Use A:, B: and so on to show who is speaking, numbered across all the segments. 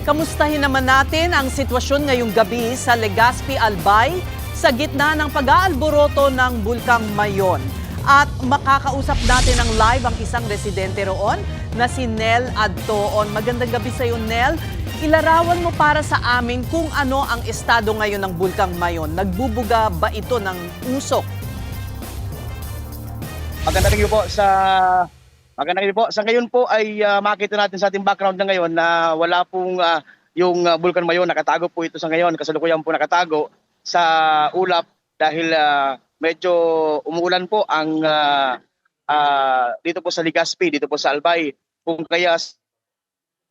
A: Kamustahin naman natin ang sitwasyon ngayong gabi sa Legazpi, Albay sa gitna ng pag-aalboroto ng Bulkang Mayon. At makakausap natin ng live ang isang residente roon na si Nel Adtoon. Magandang gabi sa iyo, Nel. Ilarawan mo para sa amin kung ano ang estado ngayon ng Bulkang Mayon. Nagbubuga ba ito ng usok?
B: Magandang gabi po. Sa ngayon po ay makita natin sa ating background na ngayon na wala pong yung Bulkan Mayon. Nakatago po ito sa ngayon. Kasalukuyan po nakatago sa ulap dahil medyo umuulan po ang dito po sa Legazpi, dito po sa Albay. Kung kaya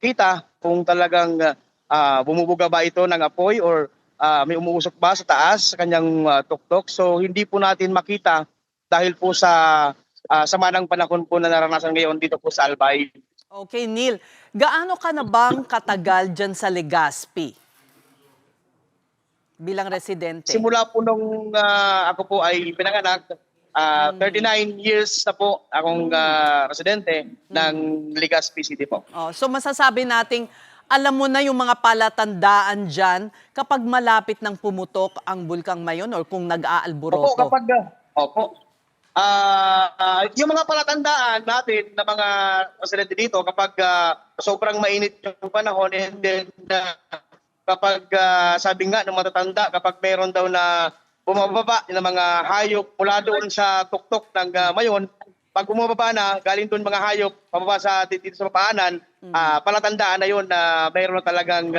B: kita kung talagang bumubuga ba ito ng apoy or may umuusok ba sa taas sa kanyang tuktok. So hindi po natin makita dahil po sa sama ng panahon po na naranasan ngayon dito po sa Albay.
A: Okay, Neil. Gaano ka na bang katagal dyan sa Legazpi bilang residente?
B: Simula po nung ako po ay pinanganak, 39 years na po akong residente ng Legazpi City po.
A: Oh, so masasabi nating alam mo na yung mga palatandaan dyan kapag malapit ng pumutok ang Bulkang Mayon or kung nag-aalboroto?
B: Opo. Yung mga palatandaan natin na mga residente dito kapag sobrang mainit yung panahon and then kapag sabi nga ng matatanda kapag meron daw na bumababa ng mga hayop mula doon sa tuktok ng Mayon, pag bumababa na galing doon mga hayop pababa sa dito sa paanan, palatandaan na yun na mayroon na talagang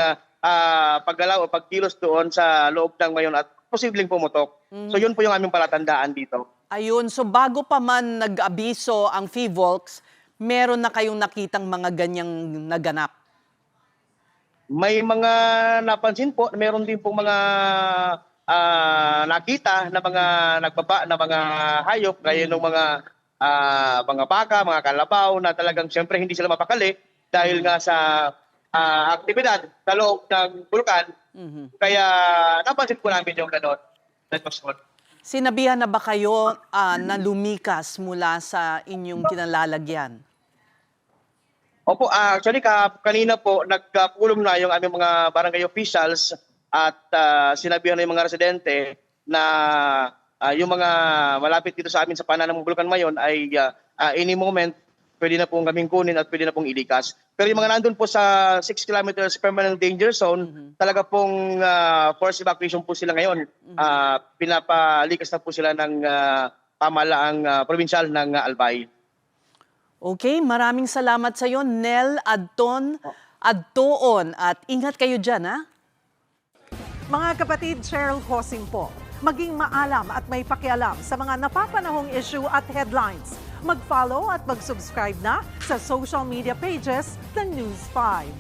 B: paggalaw o pagkilos doon sa loob ng Mayon at posibleng pumutok. So yun po yung aming palatandaan dito.
A: Ayun, so bago pa man nag-abiso ang PHIVOLCS, meron na kayong nakitang mga ganyang naganap?
B: May mga napansin po, meron din po mga nakita na mga nagbaba na mga hayop, gaya ng mga baka, mga kalabaw na talagang siyempre hindi sila mapakali dahil nga sa aktibidad sa loob ng bulkan. Kaya napansin po namin yung gano'n.
A: Sinabihan na ba kayo na lumikas mula sa inyong kinalalagyan?
B: Opo, actually kanina po nagpulong na yung aming mga barangay officials at sinabihan na yung mga residente na yung mga malapit dito sa amin sa paanan ng Bulkan Mayon ay any moment pwede na pong kaming kunin at pwede na pong ilikas. Pero yung mga nandun po sa 6 kilometers permanent danger zone, talaga pong forced evacuation po sila ngayon. Pinapalikas na po sila ng pamahalaang probinsyal ng Albay.
A: Okay, maraming salamat sa iyo, Nel Adtoon, at ingat kayo dyan, ha?
C: Mga kapatid, Cheryl Hosing po. Maging maalam at may pakialam sa mga napapanahong issue at headlines. Mag-follow at mag-subscribe na sa social media pages ng News 5.